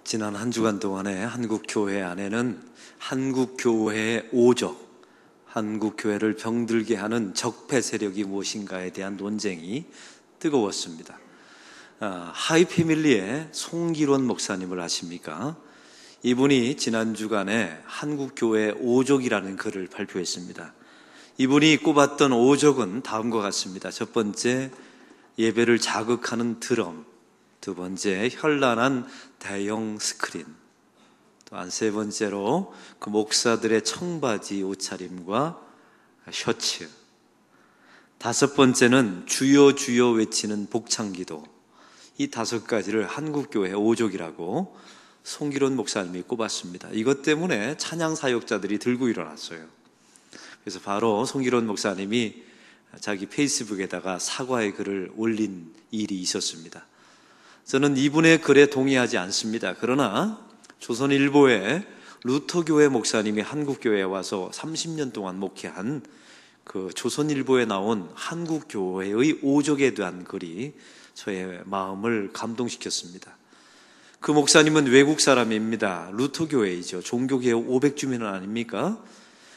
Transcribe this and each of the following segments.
지난 한 주간 동안에 한국 교회 안에는 한국 교회의 오적, 한국 교회를 병들게 하는 적폐 세력이 무엇인가에 대한 논쟁이 뜨거웠습니다. 하이패밀리의 송기론 목사님을 아십니까? 이분이 지난 주간에 한국 교회 오적이라는 글을 발표했습니다. 이분이 꼽았던 오적은 다음과 같습니다. 첫 번째, 예배를 자극하는 드럼. 두 번째, 현란한 대형 스크린. 또한 세 번째로 그 목사들의 청바지 옷차림과 셔츠. 다섯 번째는 주여 주여 외치는 복창기도. 이 다섯 가지를 한국교회 오족이라고 송기론 목사님이 꼽았습니다. 이것 때문에 찬양 사역자들이 들고 일어났어요. 그래서 바로 송기론 목사님이 자기 페이스북에다가 사과의 글을 올린 일이 있었습니다. 저는 이분의 글에 동의하지 않습니다. 그러나 조선일보의 루터교회 목사님이 한국교회에 와서 30년 동안 목회한 그 조선일보에 나온 한국교회의 오적에 대한 글이 저의 마음을 감동시켰습니다. 그 목사님은 외국 사람입니다. 루터교회이죠. 종교개혁 500주년 아닙니까?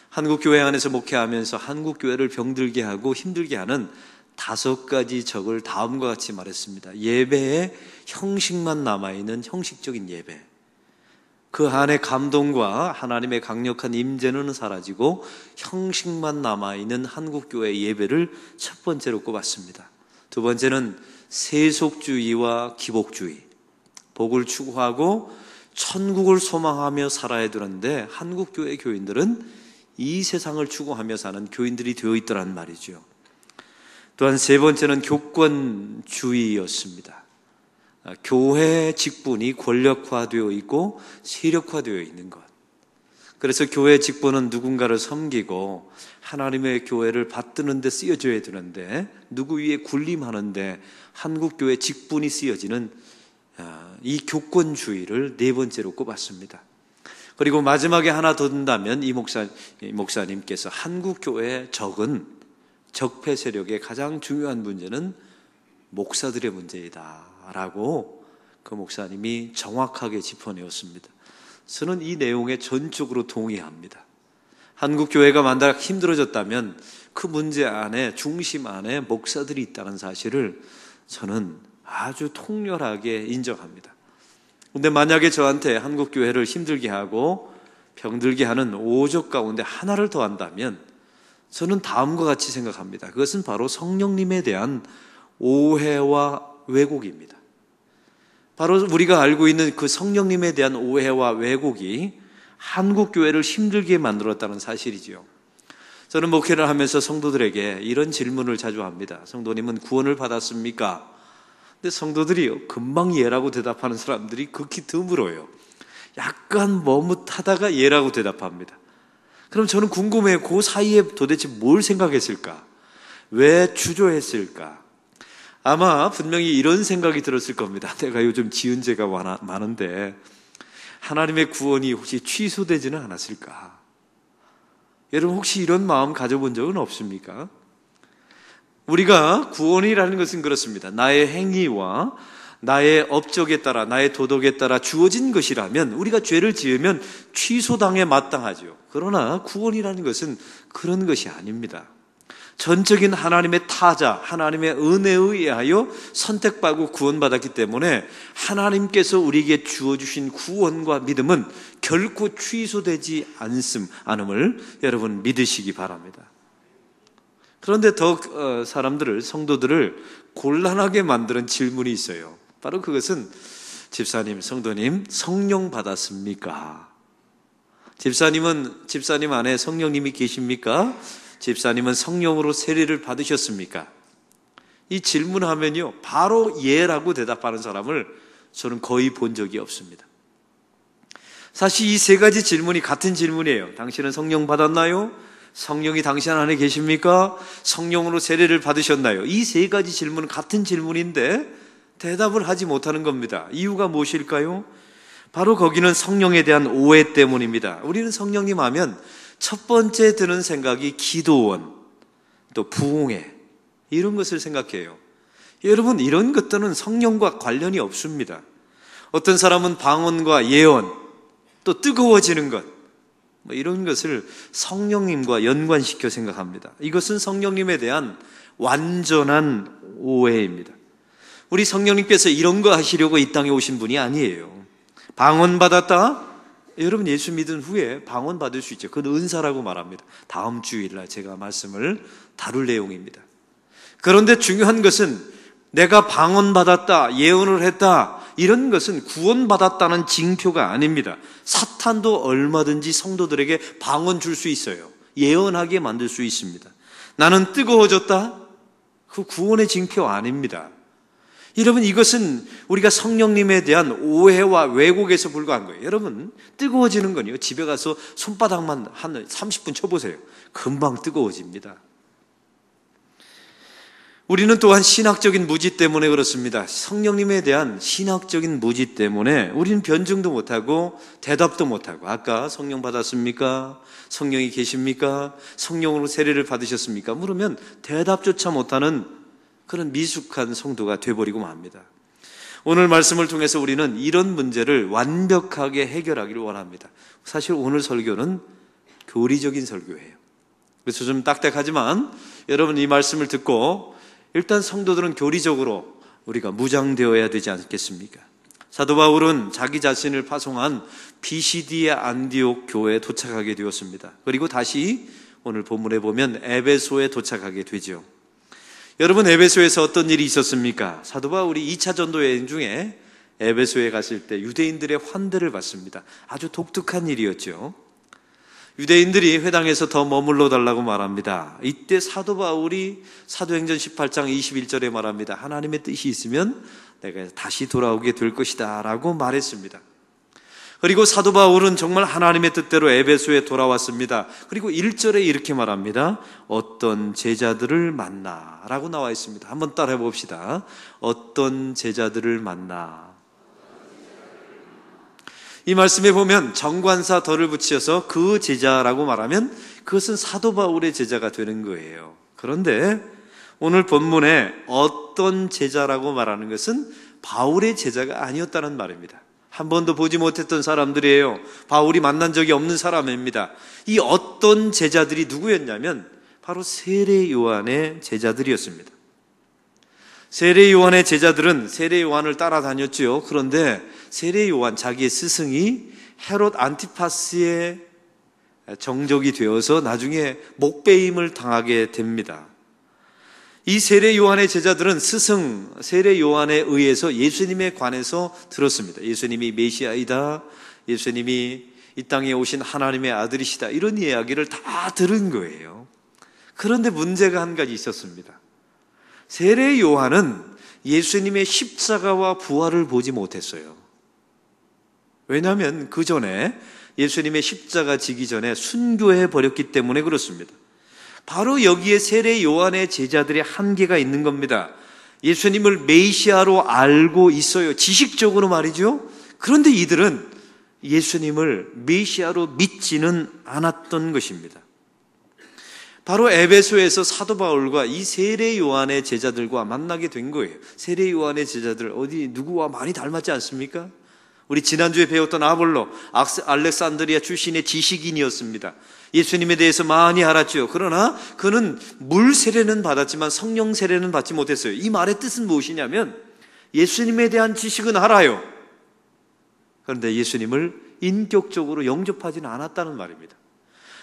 한국교회 안에서 목회하면서 한국교회를 병들게 하고 힘들게 하는 다섯 가지 적을 다음과 같이 말했습니다. 예배에 형식만 남아있는 형식적인 예배. 그 안에 감동과 하나님의 강력한 임재는 사라지고 형식만 남아있는 한국교회 예배를 첫 번째로 꼽았습니다. 두 번째는 세속주의와 기복주의. 복을 추구하고 천국을 소망하며 살아야 되는데 한국교회 교인들은 이 세상을 추구하며 사는 교인들이 되어 있더란 말이죠. 또한 세 번째는 교권주의였습니다. 교회 직분이 권력화되어 있고 세력화되어 있는 것. 그래서 교회 직분은 누군가를 섬기고 하나님의 교회를 받드는 데 쓰여져야 되는데 누구 위에 군림하는데 한국교회 직분이 쓰여지는 이 교권주의를 네 번째로 꼽았습니다. 그리고 마지막에 하나 더 든다면 이 목사님께서 한국교회의 적폐 세력의 가장 중요한 문제는 목사들의 문제이다 라고 그 목사님이 정확하게 짚어내었습니다. 저는 이 내용에 전적으로 동의합니다. 한국교회가 만약 힘들어졌다면 그 문제 안에 중심 안에 목사들이 있다는 사실을 저는 아주 통렬하게 인정합니다. 그런데 만약에 저한테 한국교회를 힘들게 하고 병들게 하는 오적 가운데 하나를 더한다면 저는 다음과 같이 생각합니다. 그것은 바로 성령님에 대한 오해와 왜곡입니다. 바로 우리가 알고 있는 그 성령님에 대한 오해와 왜곡이 한국교회를 힘들게 만들었다는 사실이지요. 저는 목회를 하면서 성도들에게 이런 질문을 자주 합니다. 성도님은 구원을 받았습니까? 근데 성도들이 금방 예라고 대답하는 사람들이 극히 드물어요. 약간 머뭇하다가 예라고 대답합니다. 그럼 저는 궁금해요. 그 사이에 도대체 뭘 생각했을까? 왜 주저했을까? 아마 분명히 이런 생각이 들었을 겁니다. 내가 요즘 지은 죄가 많은데 하나님의 구원이 혹시 취소되지는 않았을까? 여러분 혹시 이런 마음 가져본 적은 없습니까? 우리가 구원이라는 것은 그렇습니다. 나의 행위와 나의 업적에 따라 나의 도덕에 따라 주어진 것이라면 우리가 죄를 지으면 취소당에 마땅하죠. 그러나 구원이라는 것은 그런 것이 아닙니다. 전적인 하나님의 타자, 하나님의 은혜에 의하여 선택받고 구원받았기 때문에 하나님께서 우리에게 주어주신 구원과 믿음은 결코 취소되지 않음을 여러분 믿으시기 바랍니다. 그런데 더 사람들을, 성도들을 곤란하게 만드는 질문이 있어요. 바로 그것은 집사님, 성도님 성령 받았습니까? 집사님 안에 성령님이 계십니까? 집사님은 성령으로 세례를 받으셨습니까? 이 질문하면요 바로 예라고 대답하는 사람을 저는 거의 본 적이 없습니다. 사실 이 세 가지 질문이 같은 질문이에요. 당신은 성령 받았나요? 성령이 당신 안에 계십니까? 성령으로 세례를 받으셨나요? 이 세 가지 질문은 같은 질문인데 대답을 하지 못하는 겁니다. 이유가 무엇일까요? 바로 거기는 성령에 대한 오해 때문입니다. 우리는 성령님 하면 첫 번째 드는 생각이 기도원, 또 부흥회 이런 것을 생각해요. 여러분 이런 것들은 성령과 관련이 없습니다. 어떤 사람은 방언과 예언, 또 뜨거워지는 것, 이런 것을 성령님과 연관시켜 생각합니다. 이것은 성령님에 대한 완전한 오해입니다. 우리 성령님께서 이런 거 하시려고 이 땅에 오신 분이 아니에요. 방언 받았다? 여러분 예수 믿은 후에 방언 받을 수 있죠. 그건 은사라고 말합니다. 다음 주일날 제가 말씀을 다룰 내용입니다. 그런데 중요한 것은 내가 방언 받았다, 예언을 했다, 이런 것은 구원받았다는 징표가 아닙니다. 사탄도 얼마든지 성도들에게 방언 줄 수 있어요. 예언하게 만들 수 있습니다. 나는 뜨거워졌다? 그 구원의 징표 아닙니다. 여러분 이것은 우리가 성령님에 대한 오해와 왜곡에서 불과한 거예요. 여러분 뜨거워지는 건요, 집에 가서 손바닥만 한 30분 쳐보세요. 금방 뜨거워집니다. 우리는 또한 신학적인 무지 때문에 그렇습니다. 성령님에 대한 신학적인 무지 때문에 우리는 변증도 못하고 대답도 못하고, 아까 성령 받았습니까? 성령이 계십니까? 성령으로 세례를 받으셨습니까? 물으면 대답조차 못하는 그런 미숙한 성도가 돼버리고 맙니다. 오늘 말씀을 통해서 우리는 이런 문제를 완벽하게 해결하기를 원합니다. 사실 오늘 설교는 교리적인 설교예요. 그래서 좀 딱딱하지만 여러분 이 말씀을 듣고 일단 성도들은 교리적으로 우리가 무장되어야 되지 않겠습니까? 사도 바울은 자기 자신을 파송한 비시디의 안디옥 교회에 도착하게 되었습니다. 그리고 다시 오늘 본문에 보면 에베소에 도착하게 되죠. 여러분 에베소에서 어떤 일이 있었습니까? 사도 바울이 2차 전도 여행 중에 에베소에 갔을 때 유대인들의 환대를 받습니다. 아주 독특한 일이었죠. 유대인들이 회당에서 더 머물러 달라고 말합니다. 이때 사도 바울이 사도행전 18장 21절에 말합니다. 하나님의 뜻이 있으면 내가 다시 돌아오게 될 것이다 라고 말했습니다. 그리고 사도 바울은 정말 하나님의 뜻대로 에베소에 돌아왔습니다. 그리고 1절에 이렇게 말합니다. 어떤 제자들을 만나 라고 나와 있습니다. 한번 따라해 봅시다. 어떤 제자들을 만나. 이 말씀에 보면 정관사 덜을 붙여서 그 제자라고 말하면 그것은 사도 바울의 제자가 되는 거예요. 그런데 오늘 본문에 어떤 제자라고 말하는 것은 바울의 제자가 아니었다는 말입니다. 한 번도 보지 못했던 사람들이에요. 바울이 만난 적이 없는 사람입니다. 이 어떤 제자들이 누구였냐면 바로 세례 요한의 제자들이었습니다. 세례 요한의 제자들은 세례 요한을 따라다녔죠. 그런데 세례 요한 자기의 스승이 헤롯 안티파스의 정적이 되어서 나중에 목베임을 당하게 됩니다. 이 세례 요한의 제자들은 스승 세례 요한에 의해서 예수님에 관해서 들었습니다. 예수님이 메시아이다, 예수님이 이 땅에 오신 하나님의 아들이시다, 이런 이야기를 다 들은 거예요. 그런데 문제가 한 가지 있었습니다. 세례 요한은 예수님의 십자가와 부활을 보지 못했어요. 왜냐하면 그 전에 예수님의 십자가 지기 전에 순교해 버렸기 때문에 그렇습니다. 바로 여기에 세례 요한의 제자들의 한계가 있는 겁니다. 예수님을 메시아로 알고 있어요. 지식적으로 말이죠. 그런데 이들은 예수님을 메시아로 믿지는 않았던 것입니다. 바로 에베소에서 사도 바울과 이 세례 요한의 제자들과 만나게 된 거예요. 세례 요한의 제자들 어디 누구와 많이 닮았지 않습니까? 우리 지난주에 배웠던 아볼로, 알렉산드리아 출신의 지식인이었습니다. 예수님에 대해서 많이 알았죠. 그러나 그는 물 세례는 받았지만 성령 세례는 받지 못했어요. 이 말의 뜻은 무엇이냐면 예수님에 대한 지식은 알아요. 그런데 예수님을 인격적으로 영접하지는 않았다는 말입니다.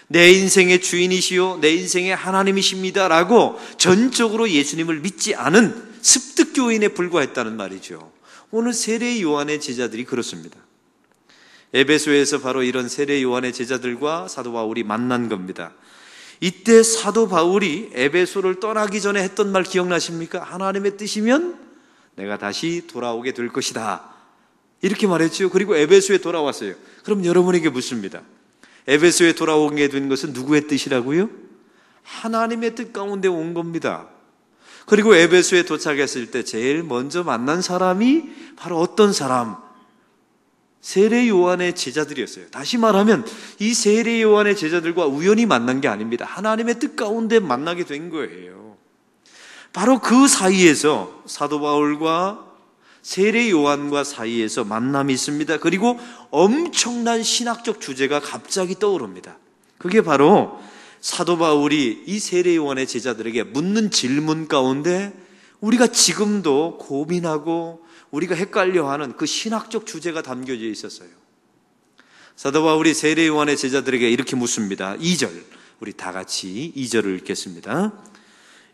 내 인생의 주인이시요 내 인생의 하나님이십니다 라고 전적으로 예수님을 믿지 않은 습득교인에 불과했다는 말이죠. 오늘 세례 요한의 제자들이 그렇습니다. 에베소에서 바로 이런 세례 요한의 제자들과 사도 바울이 만난 겁니다. 이때 사도 바울이 에베소를 떠나기 전에 했던 말 기억나십니까? 하나님의 뜻이면 내가 다시 돌아오게 될 것이다, 이렇게 말했죠. 그리고 에베소에 돌아왔어요. 그럼 여러분에게 묻습니다. 에베소에 돌아오게 된 것은 누구의 뜻이라고요? 하나님의 뜻 가운데 온 겁니다. 그리고 에베소에 도착했을 때 제일 먼저 만난 사람이 바로 어떤 사람? 세례 요한의 제자들이었어요. 다시 말하면 이 세례 요한의 제자들과 우연히 만난 게 아닙니다. 하나님의 뜻 가운데 만나게 된 거예요. 바로 그 사이에서 사도 바울과 세례 요한과 사이에서 만남이 있습니다. 그리고 엄청난 신학적 주제가 갑자기 떠오릅니다. 그게 바로 사도 바울이 이 세례 요한의 제자들에게 묻는 질문 가운데 우리가 지금도 고민하고 우리가 헷갈려하는 그 신학적 주제가 담겨져 있었어요. 사도 바울이 세례 요한의 제자들에게 이렇게 묻습니다. 2절, 우리 다 같이 2절을 읽겠습니다.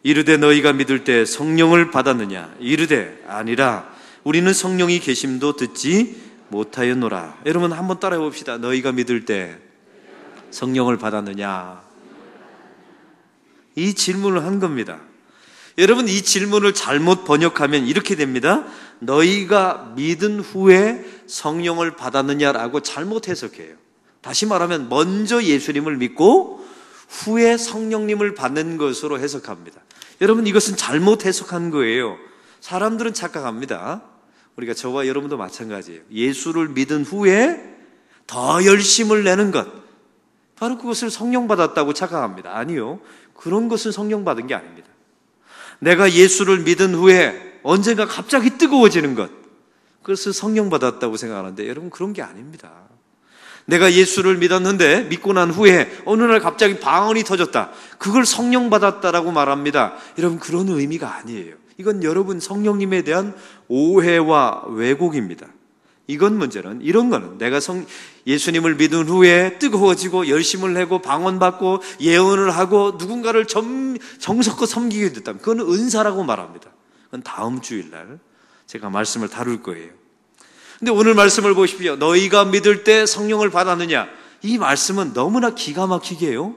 이르되 너희가 믿을 때 성령을 받았느냐? 이르되 아니라 우리는 성령이 계심도 듣지 못하였노라. 여러분 한번 따라해 봅시다. 너희가 믿을 때 성령을 받았느냐? 이 질문을 한 겁니다. 여러분 이 질문을 잘못 번역하면 이렇게 됩니다. 너희가 믿은 후에 성령을 받았느냐라고 잘못 해석해요. 다시 말하면 먼저 예수님을 믿고 후에 성령님을 받는 것으로 해석합니다. 여러분 이것은 잘못 해석한 거예요. 사람들은 착각합니다. 우리가 저와 여러분도 마찬가지예요. 예수를 믿은 후에 더 열심을 내는 것, 바로 그것을 성령 받았다고 착각합니다. 아니요, 그런 것은 성령 받은 게 아닙니다. 내가 예수를 믿은 후에 언젠가 갑자기 뜨거워지는 것, 그것을 성령 받았다고 생각하는데 여러분 그런 게 아닙니다. 내가 예수를 믿었는데 믿고 난 후에 어느 날 갑자기 방언이 터졌다, 그걸 성령 받았다라고 말합니다. 여러분 그런 의미가 아니에요. 이건 여러분 성령님에 대한 오해와 왜곡입니다. 이건 문제는 이런 거는 내가 예수님을 믿은 후에 뜨거워지고 열심을 내고 방언받고 예언을 하고 누군가를 정성껏 섬기게 됐다면 그건 은사라고 말합니다. 그건 다음 주일날 제가 말씀을 다룰 거예요. 근데 오늘 말씀을 보십시오. 너희가 믿을 때 성령을 받았느냐? 이 말씀은 너무나 기가 막히게요,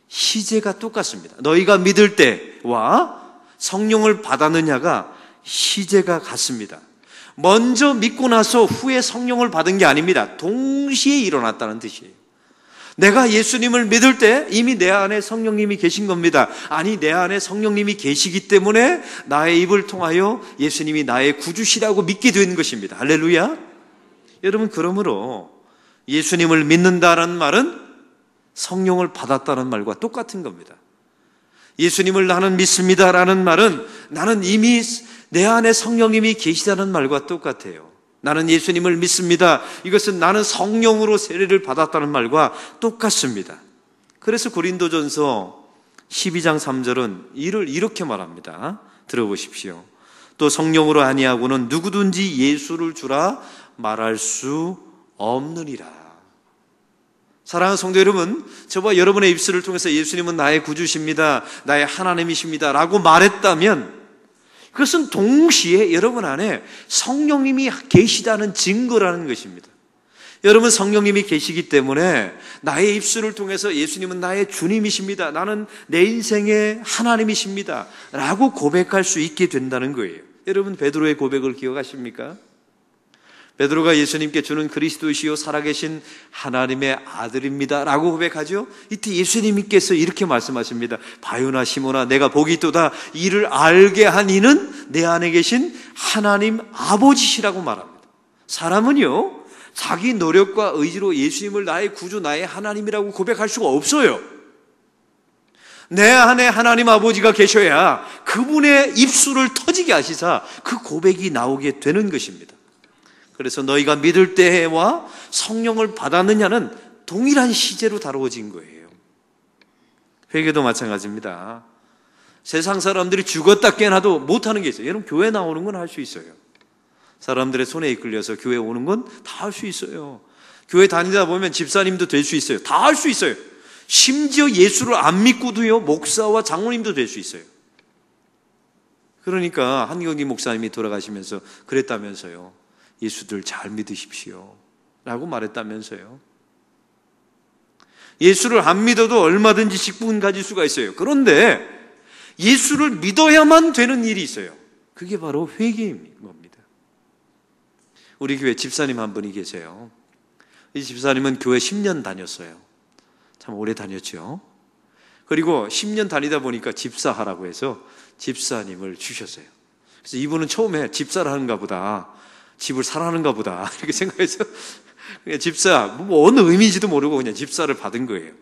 시제가 똑같습니다. 너희가 믿을 때와 성령을 받았느냐가 시제가 같습니다. 먼저 믿고 나서 후에 성령을 받은 게 아닙니다. 동시에 일어났다는 뜻이에요. 내가 예수님을 믿을 때 이미 내 안에 성령님이 계신 겁니다. 아니, 내 안에 성령님이 계시기 때문에 나의 입을 통하여 예수님이 나의 구주시라고 믿게 된 것입니다. 할렐루야. 여러분, 그러므로 예수님을 믿는다는 말은 성령을 받았다는 말과 똑같은 겁니다. 예수님을 나는 믿습니다라는 말은 나는 이미 내 안에 성령님이 계시다는 말과 똑같아요. 나는 예수님을 믿습니다. 이것은 나는 성령으로 세례를 받았다는 말과 똑같습니다. 그래서 고린도전서 12장 3절은 이를 이렇게 말합니다. 들어보십시오. 또 성령으로 아니하고는 누구든지 예수를 주라 말할 수 없느니라. 사랑하는 성도 여러분, 저와 여러분의 입술을 통해서 예수님은 나의 구주십니다, 나의 하나님이십니다 라고 말했다면 그것은 동시에 여러분 안에 성령님이 계시다는 증거라는 것입니다. 여러분 성령님이 계시기 때문에 나의 입술을 통해서 예수님은 나의 주님이십니다, 나는 내 인생의 하나님이십니다 라고 고백할 수 있게 된다는 거예요. 여러분 베드로의 고백을 기억하십니까? 베드로가 예수님께 주는 그리스도이시요 살아계신 하나님의 아들입니다 라고 고백하죠. 이때 예수님께서 이렇게 말씀하십니다. 바요나 시모나, 내가 복이 있도다. 이를 알게 한 이는 내 안에 계신 하나님 아버지시라고 말합니다. 사람은요, 자기 노력과 의지로 예수님을 나의 구주, 나의 하나님이라고 고백할 수가 없어요. 내 안에 하나님 아버지가 계셔야 그분의 입술을 터지게 하시사 그 고백이 나오게 되는 것입니다. 그래서 너희가 믿을 때와 성령을 받았느냐는 동일한 시제로 다루어진 거예요. 회개도 마찬가지입니다. 세상 사람들이 죽었다 깨어나도 못하는 게 있어요. 여러분 교회 나오는 건 할 수 있어요. 사람들의 손에 이끌려서 교회 오는 건 다 할 수 있어요. 교회 다니다 보면 집사님도 될 수 있어요. 다 할 수 있어요. 심지어 예수를 안 믿고도요, 목사와 장로님도 될 수 있어요. 그러니까 한경기 목사님이 돌아가시면서 그랬다면서요. 예수들 잘 믿으십시오 라고 말했다면서요. 예수를 안 믿어도 얼마든지 직분 가질 수가 있어요. 그런데 예수를 믿어야만 되는 일이 있어요. 그게 바로 회개인 겁니다. 우리 교회 집사님 한 분이 계세요. 이 집사님은 교회 10년 다녔어요. 참 오래 다녔죠. 그리고 10년 다니다 보니까 집사하라고 해서 집사님을 주셨어요. 그래서 이분은 처음에 집사를 하는가 보다, 집을 사라는가 보다 이렇게 생각해서 그냥 집사, 뭐 어느 의미인지도 모르고 그냥 집사를 받은 거예요.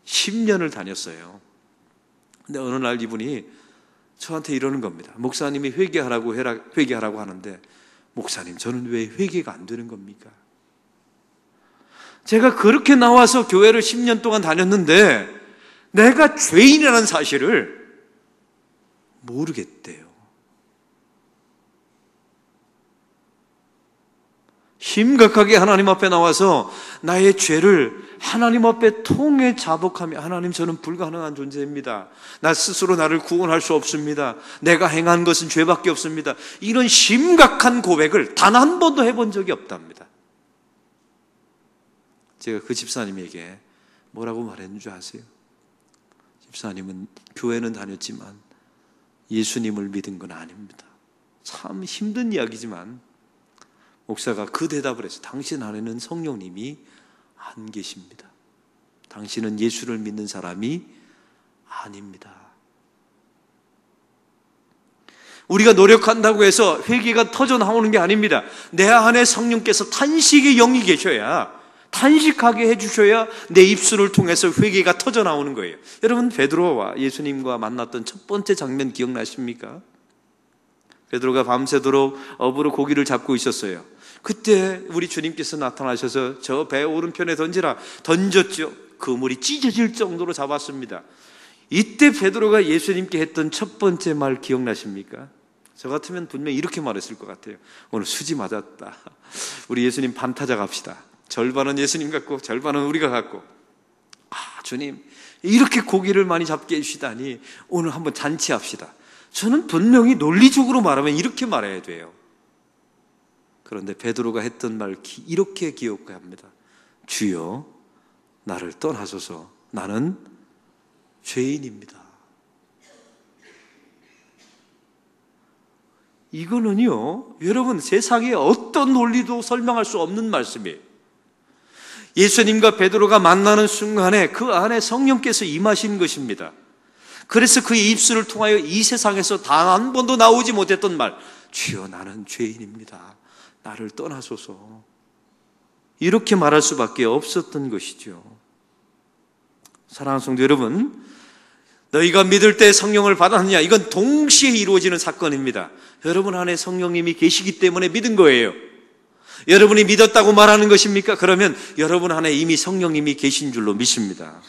10년을 다녔어요. 근데 어느 날 이분이 저한테 이러는 겁니다. 목사님이 회개하라고 하는데 목사님, 저는 왜 회개가 안 되는 겁니까? 제가 그렇게 나와서 교회를 10년 동안 다녔는데 내가 죄인이라는 사실을 모르겠대요. 심각하게 하나님 앞에 나와서 나의 죄를 하나님 앞에 통해 자복하며, 하나님, 저는 불가능한 존재입니다. 나 스스로 나를 구원할 수 없습니다. 내가 행한 것은 죄밖에 없습니다. 이런 심각한 고백을 단 한 번도 해본 적이 없답니다. 제가 그 집사님에게 뭐라고 말했는 줄 아세요? 집사님은 교회는 다녔지만 예수님을 믿은 건 아닙니다. 참 힘든 이야기지만 목사가 그 대답을 해서, 당신 안에는 성령님이 안 계십니다. 당신은 예수를 믿는 사람이 아닙니다. 우리가 노력한다고 해서 회개가 터져 나오는 게 아닙니다. 내 안에 성령께서 탄식의 영이 계셔야, 탄식하게 해주셔야 내 입술을 통해서 회개가 터져 나오는 거예요. 여러분, 베드로와 예수님과 만났던 첫 번째 장면 기억나십니까? 베드로가 밤새도록 업으로 고기를 잡고 있었어요. 그때 우리 주님께서 나타나셔서 저 배 오른편에 던지라, 던졌죠. 그물이 찢어질 정도로 잡았습니다. 이때 베드로가 예수님께 했던 첫 번째 말 기억나십니까? 저 같으면 분명히 이렇게 말했을 것 같아요. 오늘 수지 맞았다. 우리 예수님 반타작 합시다. 절반은 예수님 같고 절반은 우리가 같고, 주님 이렇게 고기를 많이 잡게 해주시다니 오늘 한번 잔치합시다. 저는 분명히 논리적으로 말하면 이렇게 말해야 돼요. 그런데 베드로가 했던 말 이렇게 기억합니다. 주여, 나를 떠나소서. 나는 죄인입니다. 이거는요, 여러분, 세상에 어떤 논리도 설명할 수 없는 말씀이에요. 예수님과 베드로가 만나는 순간에 그 안에 성령께서 임하신 것입니다. 그래서 그의 입술을 통하여 이 세상에서 단 한 번도 나오지 못했던 말, 주여, 나는 죄인입니다. 나를 떠나소서. 이렇게 말할 수밖에 없었던 것이죠. 사랑하는 성도 여러분, 너희가 믿을 때 성령을 받았느냐? 이건 동시에 이루어지는 사건입니다. 여러분 안에 성령님이 계시기 때문에 믿은 거예요. 여러분이 믿었다고 말하는 것입니까? 그러면 여러분 안에 이미 성령님이 계신 줄로 믿습니다.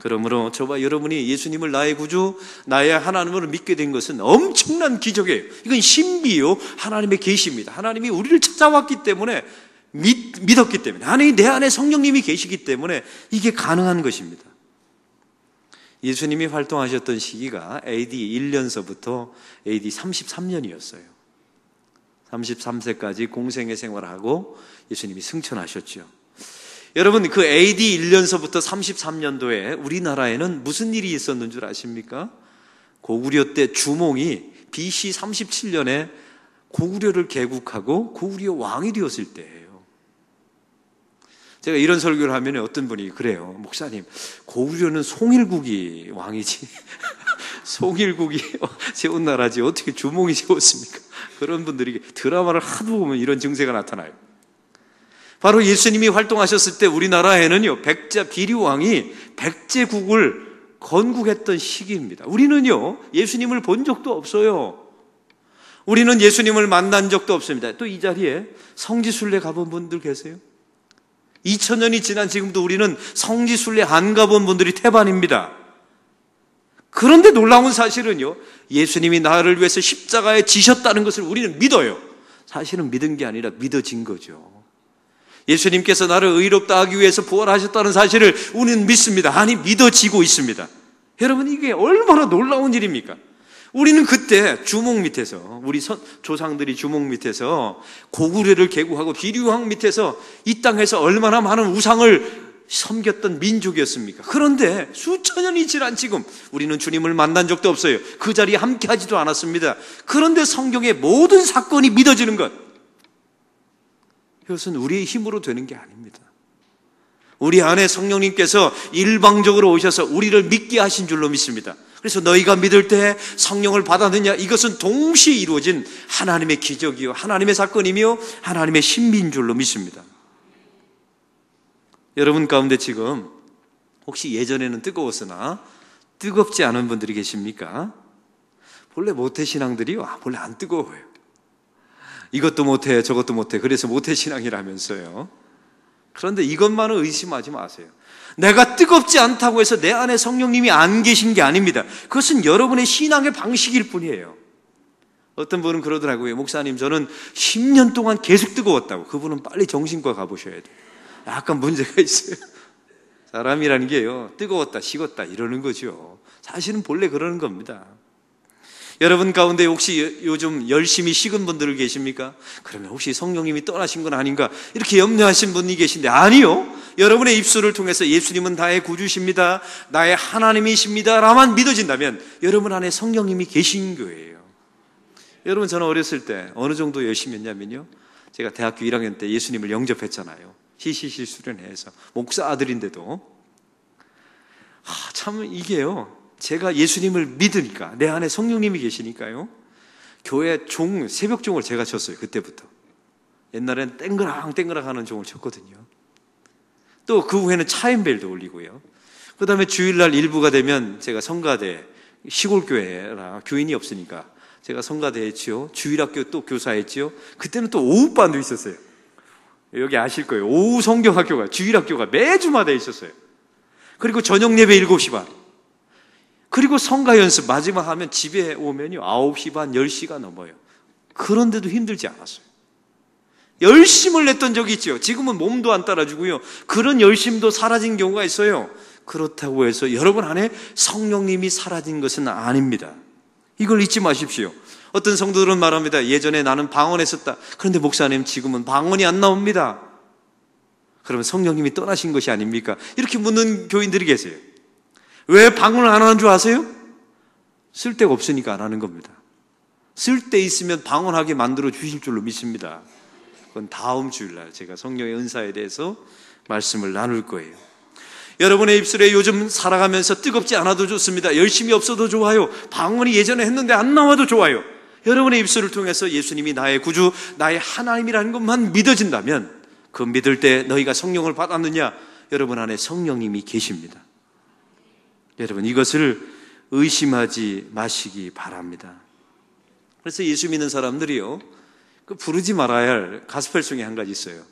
그러므로 저와 여러분이 예수님을 나의 구주, 나의 하나님으로 믿게 된 것은 엄청난 기적이에요. 이건 신비요, 하나님의 계시입니다. 하나님이 우리를 찾아왔기 때문에, 믿었기 때문에, 내 안에 성령님이 계시기 때문에 이게 가능한 것입니다. 예수님이 활동하셨던 시기가 AD 1년서부터 AD 33년이었어요. 33세까지 공생애 생활을 하고 예수님이 승천하셨죠. 여러분, 그 AD 1년서부터 33년도에 우리나라에는 무슨 일이 있었는 줄 아십니까? 고구려 때 주몽이 BC 37년에 고구려를 개국하고 고구려 왕이 되었을 때예요. 제가 이런 설교를 하면 어떤 분이 그래요. 목사님, 고구려는 송일국이 왕이지 송일국이 세운 나라지 어떻게 주몽이 세웠습니까? 그런 분들이 드라마를 하도 보면 이런 증세가 나타나요. 바로 예수님이 활동하셨을 때 우리나라에는요, 백자 비류왕이 백제국을 건국했던 시기입니다. 우리는요, 예수님을 본 적도 없어요. 우리는 예수님을 만난 적도 없습니다. 또 이 자리에 성지순례 가본 분들 계세요? 2000년이 지난 지금도 우리는 성지순례 안 가본 분들이 태반입니다. 그런데 놀라운 사실은요, 예수님이 나를 위해서 십자가에 지셨다는 것을 우리는 믿어요. 사실은 믿은 게 아니라 믿어진 거죠. 예수님께서 나를 의롭다 하기 위해서 부활하셨다는 사실을 우리는 믿습니다. 아니, 믿어지고 있습니다. 여러분, 이게 얼마나 놀라운 일입니까? 우리는 그때 주몽 밑에서, 우리 조상들이 주몽 밑에서 고구려를 개국하고 비류왕 밑에서 이 땅에서 얼마나 많은 우상을 섬겼던 민족이었습니까? 그런데 수천 년이 지난 지금 우리는 주님을 만난 적도 없어요. 그 자리에 함께 하지도 않았습니다. 그런데 성경의 모든 사건이 믿어지는 것, 이것은 우리의 힘으로 되는 게 아닙니다. 우리 안에 성령님께서 일방적으로 오셔서 우리를 믿게 하신 줄로 믿습니다. 그래서 너희가 믿을 때 성령을 받았느냐? 이것은 동시에 이루어진 하나님의 기적이요, 하나님의 사건이며 하나님의 신비인 줄로 믿습니다. 여러분 가운데 지금 혹시 예전에는 뜨거웠으나 뜨겁지 않은 분들이 계십니까? 본래 모태신앙들이 본래 안 뜨거워요. 이것도 못해 저것도 못해 그래서 모태신앙이라면서요. 그런데 이것만은 의심하지 마세요. 내가 뜨겁지 않다고 해서 내 안에 성령님이 안 계신 게 아닙니다. 그것은 여러분의 신앙의 방식일 뿐이에요. 어떤 분은 그러더라고요. 목사님, 저는 10년 동안 계속 뜨거웠다고. 그분은 빨리 정신과 가보셔야 돼요. 약간 문제가 있어요. 사람이라는 게요, 뜨거웠다 식었다 이러는 거죠. 사실은 본래 그러는 겁니다. 여러분 가운데 혹시 요즘 열심히 식은 분들 계십니까? 그러면 혹시 성령님이 떠나신 건 아닌가 이렇게 염려하신 분이 계신데, 아니요. 여러분의 입술을 통해서 예수님은 나의 구주십니다, 나의 하나님이십니다 라만 믿어진다면 여러분 안에 성령님이 계신 거예요. 여러분, 저는 어렸을 때 어느 정도 열심히 했냐면요, 제가 대학교 1학년 때 예수님을 영접했잖아요. 히시시 수련회에서. 목사 아들인데도. 참 이게요, 제가 예수님을 믿으니까, 내 안에 성령님이 계시니까요, 교회 새벽 종을 제가 쳤어요. 그때부터. 옛날엔 땡그랑 하는 종을 쳤거든요. 또 그 후에는 차인벨도 올리고요. 그 다음에 주일날 일부가 되면 제가 성가대, 시골교회라 교인이 없으니까 제가 성가대 했지요. 주일학교 또 교사했지요. 그때는 또 오후반도 있었어요. 여기 아실 거예요. 오후 성경학교가, 주일학교가 매주마다 있었어요. 그리고 저녁 예배 7시 반. 그리고 성가 연습 마지막 하면 집에 오면요 9시 반, 10시가 넘어요. 그런데도 힘들지 않았어요. 열심을 냈던 적이 있죠. 지금은 몸도 안 따라주고요, 그런 열심도 사라진 경우가 있어요. 그렇다고 해서 여러분 안에 성령님이 사라진 것은 아닙니다. 이걸 잊지 마십시오. 어떤 성도들은 말합니다. 예전에 나는 방언했었다. 그런데 목사님, 지금은 방언이 안 나옵니다. 그러면 성령님이 떠나신 것이 아닙니까? 이렇게 묻는 교인들이 계세요. 왜 방언을 안 하는 줄 아세요? 쓸데가 없으니까 안 하는 겁니다. 쓸데 있으면 방언하게 만들어 주실 줄로 믿습니다. 그건 다음 주일날 제가 성령의 은사에 대해서 말씀을 나눌 거예요. 여러분의 입술에 요즘 살아가면서 뜨겁지 않아도 좋습니다. 열심히 없어도 좋아요. 방언이 예전에 했는데 안 나와도 좋아요. 여러분의 입술을 통해서 예수님이 나의 구주, 나의 하나님이라는 것만 믿어진다면, 그 믿을 때 너희가 성령을 받았느냐? 여러분 안에 성령님이 계십니다. 여러분, 이것을 의심하지 마시기 바랍니다. 그래서 예수 믿는 사람들이요, 그 부르지 말아야 할 가스펠송이 한 가지 있어요.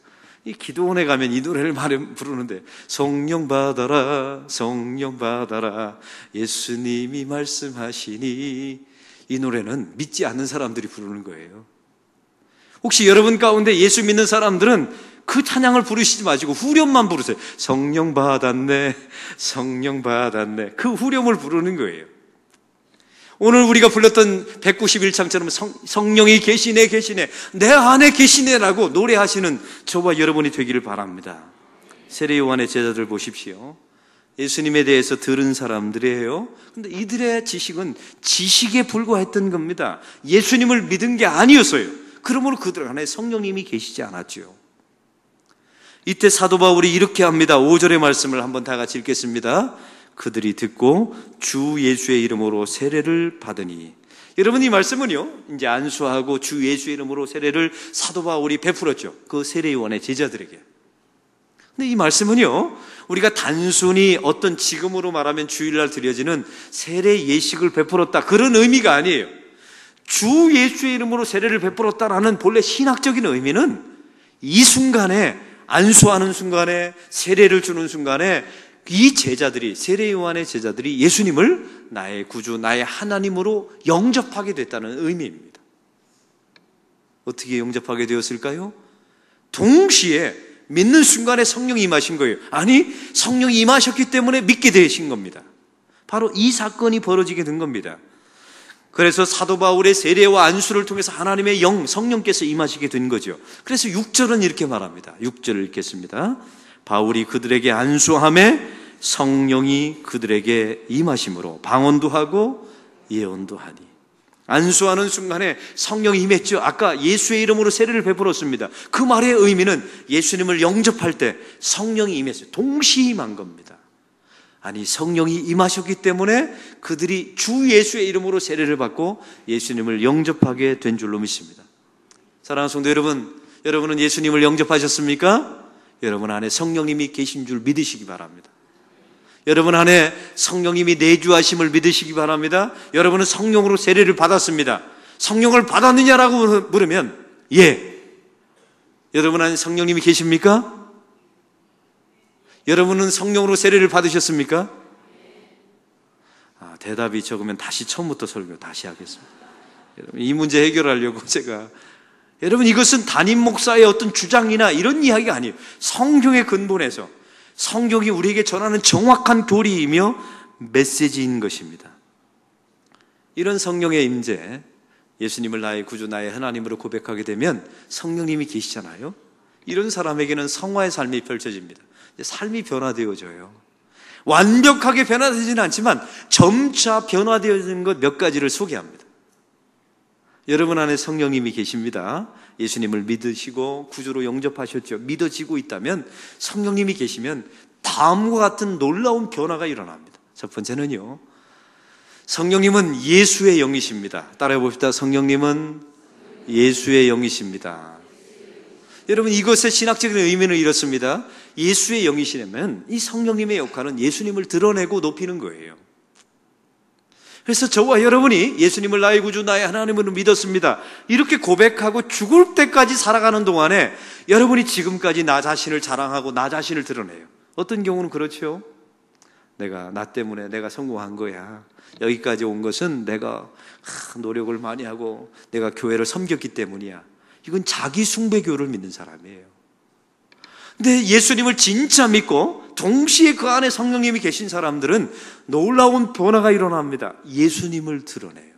이 기도원에 가면 이 노래를 많이 부르는데, 성령 받아라, 성령 받아라, 예수님이 말씀하시니, 이 노래는 믿지 않는 사람들이 부르는 거예요. 혹시 여러분 가운데 예수 믿는 사람들은 그 찬양을 부르시지 마시고 후렴만 부르세요. 성령 받았네, 성령 받았네. 그 후렴을 부르는 거예요. 오늘 우리가 불렀던 191창처럼 성령이 계시네, 계시네, 내 안에 계시네라고 노래하시는 저와 여러분이 되기를 바랍니다. 세례 요한의 제자들 보십시오. 예수님에 대해서 들은 사람들이에요. 근데 이들의 지식은 지식에 불과했던 겁니다. 예수님을 믿은 게 아니었어요. 그러므로 그들 안에 성령님이 계시지 않았죠. 이때 사도 바울이 이렇게 합니다. 5절의 말씀을 한번 다 같이 읽겠습니다. 그들이 듣고 주 예수의 이름으로 세례를 받으니. 여러분, 이 말씀은요, 이제 안수하고 주 예수의 이름으로 세례를 사도 바울이 베풀었죠. 그 세례 요한의 제자들에게. 근데 이 말씀은요, 우리가 단순히 어떤 지금으로 말하면 주일날 드려지는 세례 예식을 베풀었다, 그런 의미가 아니에요. 주 예수의 이름으로 세례를 베풀었다라는 본래 신학적인 의미는 이 순간에, 안수하는 순간에, 세례를 주는 순간에 이 제자들이, 세례 요한의 제자들이 예수님을 나의 구주, 나의 하나님으로 영접하게 됐다는 의미입니다. 어떻게 영접하게 되었을까요? 동시에 믿는 순간에 성령이 임하신 거예요. 아니, 성령이 임하셨기 때문에 믿게 되신 겁니다. 바로 이 사건이 벌어지게 된 겁니다. 그래서 사도 바울의 세례와 안수를 통해서 하나님의 영, 성령께서 임하시게 된 거죠. 그래서 6절은 이렇게 말합니다. 6절을 읽겠습니다. 바울이 그들에게 안수하매 성령이 그들에게 임하심으로 방언도 하고 예언도 하니. 안수하는 순간에 성령이 임했죠. 아까 예수의 이름으로 세례를 베풀었습니다. 그 말의 의미는 예수님을 영접할 때 성령이 임했어요. 동시에 임한 겁니다. 아니, 성령이 임하셨기 때문에 그들이 주 예수의 이름으로 세례를 받고 예수님을 영접하게 된 줄로 믿습니다. 사랑하는 성도 여러분, 여러분은 예수님을 영접하셨습니까? 여러분 안에 성령님이 계신 줄 믿으시기 바랍니다. 여러분 안에 성령님이 내주하심을 믿으시기 바랍니다. 여러분은 성령으로 세례를 받았습니다. 성령을 받았느냐라고 물으면 예. 여러분 안에 성령님이 계십니까? 여러분은 성령으로 세례를 받으셨습니까? 대답이 적으면 다시 처음부터 설교 다시 하겠습니다. 여러분, 이 문제 해결하려고 제가, 여러분, 이것은 담임 목사의 어떤 주장이나 이런 이야기가 아니에요. 성경의 근본에서 성경이 우리에게 전하는 정확한 교리이며 메시지인 것입니다. 이런 성령의 임재, 예수님을 나의 구주, 나의 하나님으로 고백하게 되면 성령님이 계시잖아요. 이런 사람에게는 성화의 삶이 펼쳐집니다. 삶이 변화되어져요. 완벽하게 변화되지는 않지만 점차 변화되어지는 것 몇 가지를 소개합니다. 여러분 안에 성령님이 계십니다. 예수님을 믿으시고 구주로 영접하셨죠. 믿어지고 있다면, 성령님이 계시면 다음과 같은 놀라운 변화가 일어납니다. 첫 번째는요, 성령님은 예수의 영이십니다. 따라해 봅시다. 성령님은 예수의 영이십니다. 여러분, 이것의 신학적인 의미는 이렇습니다. 예수의 영이시라면 이 성령님의 역할은 예수님을 드러내고 높이는 거예요. 그래서 저와 여러분이 예수님을 나의 구주, 나의 하나님으로 믿었습니다, 이렇게 고백하고 죽을 때까지 살아가는 동안에 여러분이 지금까지 나 자신을 자랑하고 나 자신을 드러내요. 어떤 경우는 그렇죠. 나 때문에 내가 성공한 거야. 여기까지 온 것은 내가 노력을 많이 하고 내가 교회를 섬겼기 때문이야. 이건 자기 숭배교를 믿는 사람이에요. 근데 예수님을 진짜 믿고 동시에 그 안에 성령님이 계신 사람들은 놀라운 변화가 일어납니다. 예수님을 드러내요.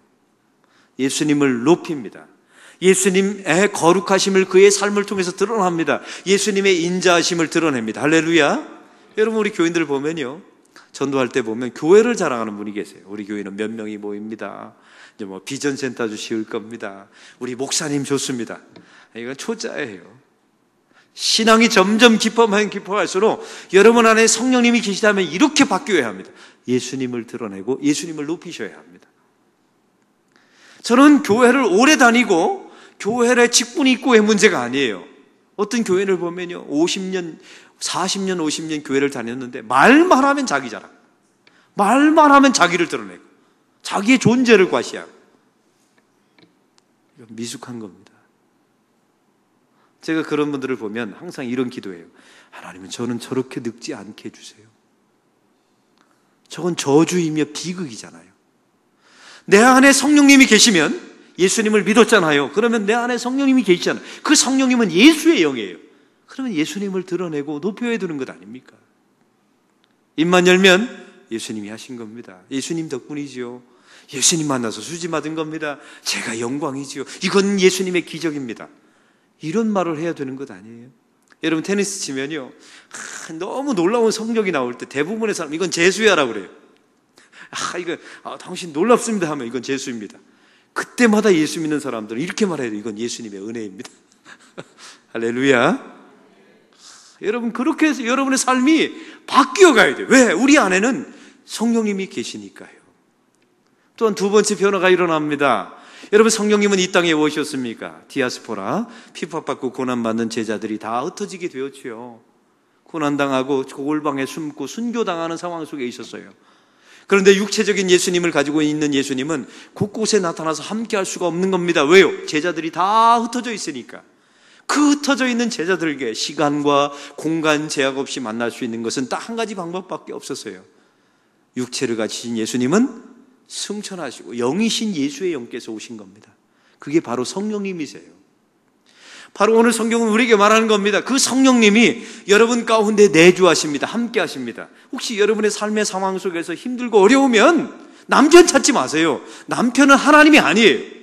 예수님을 높입니다. 예수님의 거룩하심을 그의 삶을 통해서 드러납니다. 예수님의 인자하심을 드러냅니다. 할렐루야. 여러분, 우리 교인들 보면요, 전도할 때 보면 교회를 자랑하는 분이 계세요. 우리 교회는 몇 명이 모입니다. 이제 비전센터도 지을 겁니다. 우리 목사님 좋습니다. 이건 초짜예요. 신앙이 점점 깊어가면 깊어갈수록 여러분 안에 성령님이 계시다면 이렇게 바뀌어야 합니다. 예수님을 드러내고 예수님을 높이셔야 합니다. 저는 교회를 오래 다니고 교회에 직분이 있고의 문제가 아니에요. 어떤 교회를 보면요, 50년, 40년, 50년 교회를 다녔는데 말만 하면 자기 자랑, 말만 하면 자기를 드러내고 자기의 존재를 과시하고, 이건 미숙한 겁니다. 제가 그런 분들을 보면 항상 이런 기도해요. 하나님은 저는 저렇게 늙지 않게 해주세요. 저건 저주이며 비극이잖아요. 내 안에 성령님이 계시면, 예수님을 믿었잖아요. 그러면 내 안에 성령님이 계시잖아요. 그 성령님은 예수의 영이에요. 그러면 예수님을 드러내고 높여야 되는 것 아닙니까? 입만 열면 예수님이 하신 겁니다. 예수님 덕분이지요. 예수님 만나서 수지 받은 겁니다. 제가 영광이지요. 이건 예수님의 기적입니다. 이런 말을 해야 되는 것 아니에요? 여러분, 테니스 치면요, 너무 놀라운 성적이 나올 때 대부분의 사람 이건 재수야라고 그래요. 당신 놀랍습니다 하면 이건 재수입니다. 그때마다 예수 믿는 사람들은 이렇게 말해야 돼요. 이건 예수님의 은혜입니다. 할렐루야. 여러분, 그렇게 해서 여러분의 삶이 바뀌어 가야 돼요. 왜? 우리 안에는 성령님이 계시니까요. 또한 두 번째 변화가 일어납니다. 여러분, 성령님은 이 땅에 오셨습니까? 디아스포라, 핍박받고 고난받는 제자들이 다 흩어지게 되었지요. 고난당하고 고골방에 숨고 순교당하는 상황 속에 있었어요. 그런데 육체적인 예수님을 가지고 있는 예수님은 곳곳에 나타나서 함께 할 수가 없는 겁니다. 왜요? 제자들이 다 흩어져 있으니까. 그 흩어져 있는 제자들에게 시간과 공간 제약 없이 만날 수 있는 것은 딱 한 가지 방법밖에 없었어요. 육체를 가지신 예수님은 승천하시고 영이신 예수의 영께서 오신 겁니다. 그게 바로 성령님이세요. 바로 오늘 성경은 우리에게 말하는 겁니다. 그 성령님이 여러분 가운데 내주하십니다. 함께 하십니다. 혹시 여러분의 삶의 상황 속에서 힘들고 어려우면 남편 찾지 마세요. 남편은 하나님이 아니에요.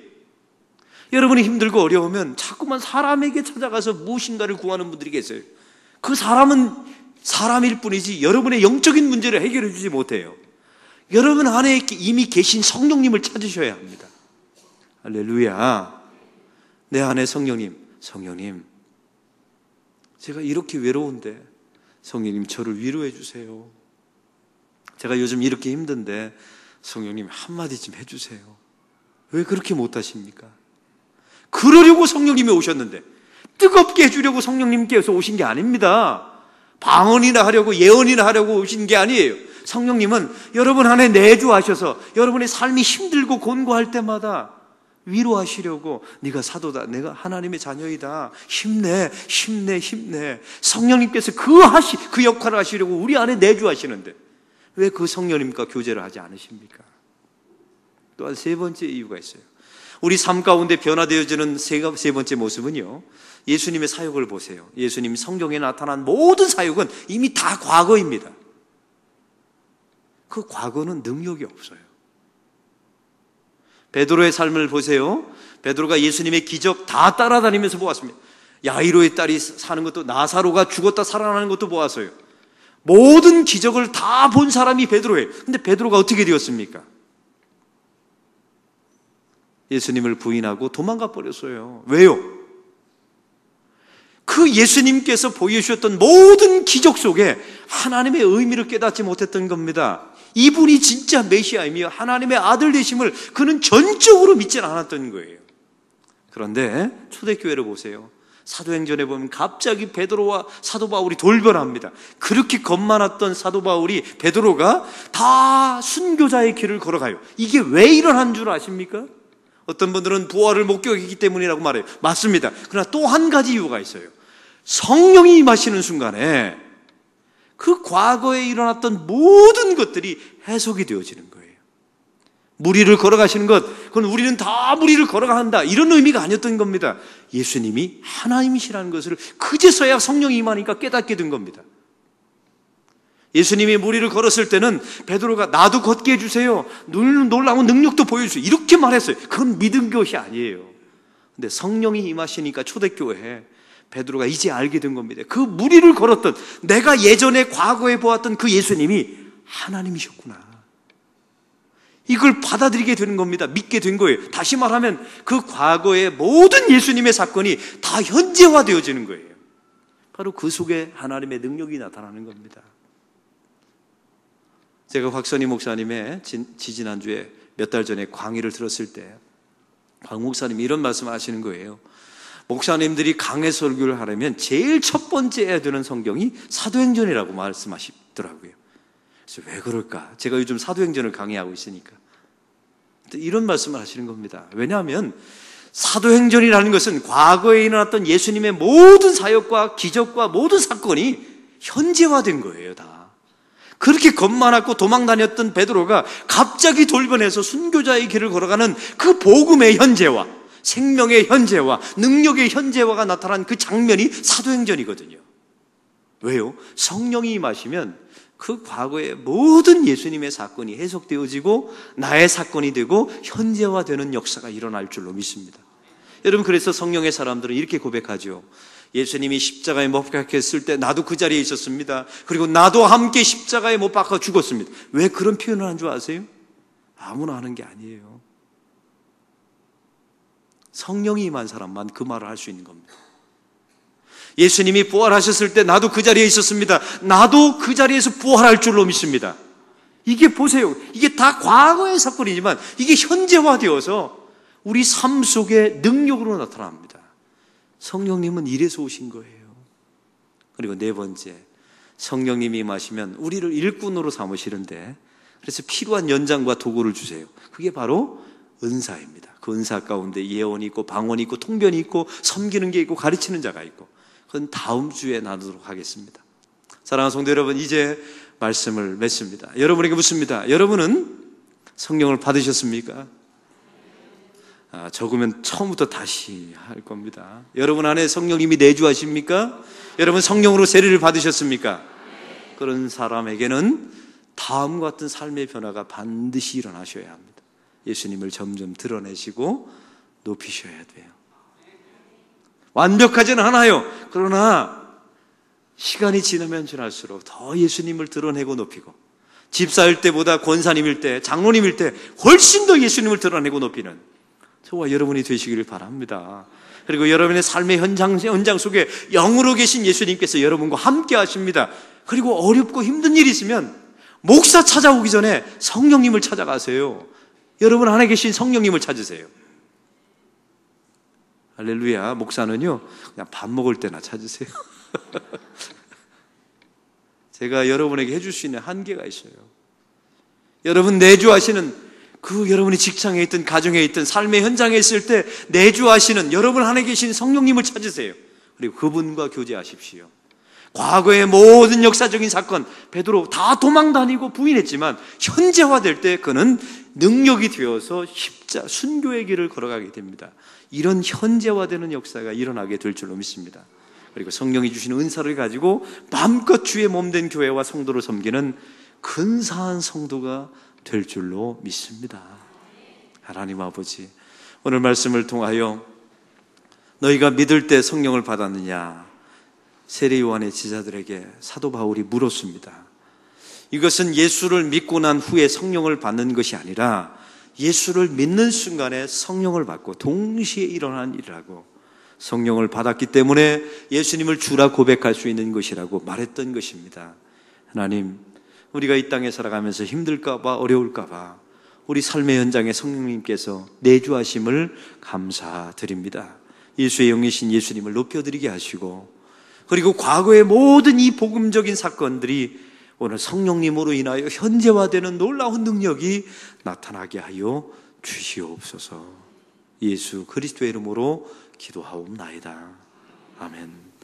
여러분이 힘들고 어려우면 자꾸만 사람에게 찾아가서 무엇인가를 구하는 분들이 계세요. 그 사람은 사람일 뿐이지 여러분의 영적인 문제를 해결해 주지 못해요. 여러분 안에 이미 계신 성령님을 찾으셔야 합니다. 할렐루야. 내 안에 성령님, 제가 이렇게 외로운데 성령님 저를 위로해 주세요. 제가 요즘 이렇게 힘든데 성령님 한마디 좀 해주세요. 왜 그렇게 못하십니까? 그러려고 성령님이 오셨는데, 뜨겁게 해주려고 성령님께서 오신 게 아닙니다. 방언이나 하려고, 예언이나 하려고 오신 게 아니에요. 성령님은 여러분 안에 내주하셔서 여러분의 삶이 힘들고 곤고할 때마다 위로하시려고 네가 사도다, 내가 하나님의 자녀이다, 힘내, 힘내, 힘내. 성령님께서 그 역할을 하시려고 우리 안에 내주하시는데 왜 그 성령님과 교제를 하지 않으십니까? 또한 세 번째 이유가 있어요. 우리 삶 가운데 변화되어지는 세 번째 모습은요, 예수님의 사역을 보세요. 예수님 성경에 나타난 모든 사역은 이미 다 과거입니다. 그 과거는 능력이 없어요. 베드로의 삶을 보세요. 베드로가 예수님의 기적 다 따라다니면서 보았습니다. 야이로의 딸이 사는 것도, 나사로가 죽었다 살아나는 것도 보았어요. 모든 기적을 다 본 사람이 베드로예요. 근데 베드로가 어떻게 되었습니까? 예수님을 부인하고 도망가 버렸어요. 왜요? 그 예수님께서 보여주셨던 모든 기적 속에 하나님의 의미를 깨닫지 못했던 겁니다. 이분이 진짜 메시아이며 하나님의 아들 되심을 그는 전적으로 믿지 않았던 거예요. 그런데 초대교회를 보세요. 사도행전에 보면 갑자기 베드로와 사도 바울이 돌변합니다. 그렇게 겁 많았던 사도 바울이, 베드로가 다 순교자의 길을 걸어가요. 이게 왜 일어난 줄 아십니까? 어떤 분들은 부활을 목격했기 때문이라고 말해요. 맞습니다. 그러나 또 한 가지 이유가 있어요. 성령이 임하시는 순간에 그 과거에 일어났던 모든 것들이 해석이 되어지는 거예요. 무리를 걸어가시는 것, 그건 우리는 다 무리를 걸어간다, 이런 의미가 아니었던 겁니다. 예수님이 하나님이시라는 것을 그제서야 성령이 임하니까 깨닫게 된 겁니다. 예수님이 무리를 걸었을 때는 베드로가 나도 걷게 해주세요, 놀라운 능력도 보여주세요, 이렇게 말했어요. 그건 믿은 것이 아니에요. 근데 성령이 임하시니까 초대교회에 베드로가 이제 알게 된 겁니다. 그 무리를 걸었던, 내가 예전에 과거에 보았던 그 예수님이 하나님이셨구나, 이걸 받아들이게 되는 겁니다. 믿게 된 거예요. 다시 말하면 그 과거의 모든 예수님의 사건이 다 현재화되어지는 거예요. 바로 그 속에 하나님의 능력이 나타나는 겁니다. 제가 곽선희 목사님의 지지난주에 몇 달 전에 강의를 들었을 때 곽 목사님이 이런 말씀을 하시는 거예요. 목사님들이 강해 설교를 하려면 제일 첫 번째 해야 되는 성경이 사도행전이라고 말씀하시더라고요. 그래서 왜 그럴까? 제가 요즘 사도행전을 강의하고 있으니까 이런 말씀을 하시는 겁니다. 왜냐하면 사도행전이라는 것은 과거에 일어났던 예수님의 모든 사역과 기적과 모든 사건이 현재화된 거예요. 다 그렇게 겁 많았고 도망 다녔던 베드로가 갑자기 돌변해서 순교자의 길을 걸어가는 그 복음의 현재화, 생명의 현재화, 능력의 현재화가 나타난 그 장면이 사도행전이거든요. 왜요? 성령이 임하시면 그 과거의 모든 예수님의 사건이 해석되어지고 나의 사건이 되고 현재화되는 역사가 일어날 줄로 믿습니다. 여러분, 그래서 성령의 사람들은 이렇게 고백하죠. 예수님이 십자가에 못 박혔을 때 나도 그 자리에 있었습니다. 그리고 나도 함께 십자가에 못 박혀 죽었습니다. 왜 그런 표현을 한 줄 아세요? 아무나 하는 게 아니에요. 성령이 임한 사람만 그 말을 할 수 있는 겁니다. 예수님이 부활하셨을 때 나도 그 자리에 있었습니다. 나도 그 자리에서 부활할 줄로 믿습니다. 이게 보세요. 이게 다 과거의 사건이지만 이게 현재화되어서 우리 삶 속에 능력으로 나타납니다. 성령님은 이래서 오신 거예요. 그리고 네 번째, 성령님이 임하시면 우리를 일꾼으로 삼으시는데, 그래서 필요한 연장과 도구를 주세요. 그게 바로 은사입니다. 그 은사 가운데 예언이 있고 방언이 있고 통변이 있고 섬기는 게 있고 가르치는 자가 있고, 그건 다음 주에 나누도록 하겠습니다. 사랑하는 성도 여러분, 이제 말씀을 맺습니다. 여러분에게 묻습니다. 여러분은 성령을 받으셨습니까? 적으면 처음부터 다시 할 겁니다. 여러분 안에 성령님이 내주하십니까? 여러분 성령으로 세례를 받으셨습니까? 그런 사람에게는 다음과 같은 삶의 변화가 반드시 일어나셔야 합니다. 예수님을 점점 드러내시고 높이셔야 돼요. 완벽하지는 않아요. 그러나 시간이 지나면 지날수록 더 예수님을 드러내고 높이고, 집사일 때보다 권사님일 때, 장로님일 때 훨씬 더 예수님을 드러내고 높이는 저와 여러분이 되시기를 바랍니다. 그리고 여러분의 삶의 현장 속에 영으로 계신 예수님께서 여러분과 함께 하십니다. 그리고 어렵고 힘든 일이 있으면 목사 찾아오기 전에 성령님을 찾아가세요. 여러분 안에 계신 성령님을 찾으세요. 할렐루야. 목사는요, 그냥 밥 먹을 때나 찾으세요. 제가 여러분에게 해줄 수 있는 한계가 있어요. 여러분 내주하시는 그 여러분이 직장에 있든 가정에 있든 삶의 현장에 있을 때 내주하시는 여러분 안에 계신 성령님을 찾으세요. 그리고 그분과 교제하십시오. 과거의 모든 역사적인 사건, 베드로 다 도망다니고 부인했지만 현재화될 때 그는 능력이 되어서 순교의 길을 걸어가게 됩니다. 이런 현재화되는 역사가 일어나게 될 줄로 믿습니다. 그리고 성령이 주시는 은사를 가지고 마음껏 주의 몸된 교회와 성도를 섬기는 근사한 성도가 될 줄로 믿습니다. 하나님 아버지, 오늘 말씀을 통하여 너희가 믿을 때 성령을 받았느냐? 세례 요한의 제자들에게 사도 바울이 물었습니다. 이것은 예수를 믿고 난 후에 성령을 받는 것이 아니라 예수를 믿는 순간에 성령을 받고 동시에 일어난 일이라고, 성령을 받았기 때문에 예수님을 주라 고백할 수 있는 것이라고 말했던 것입니다. 하나님, 우리가 이 땅에 살아가면서 힘들까 봐, 어려울까 봐 우리 삶의 현장에 성령님께서 내주하심을 감사드립니다. 예수의 영이신 예수님을 높여드리게 하시고, 그리고 과거의 모든 이 복음적인 사건들이 오늘 성령님으로 인하여 현재화되는 놀라운 능력이 나타나게 하여 주시옵소서. 예수 그리스도의 이름으로 기도하옵나이다. 아멘.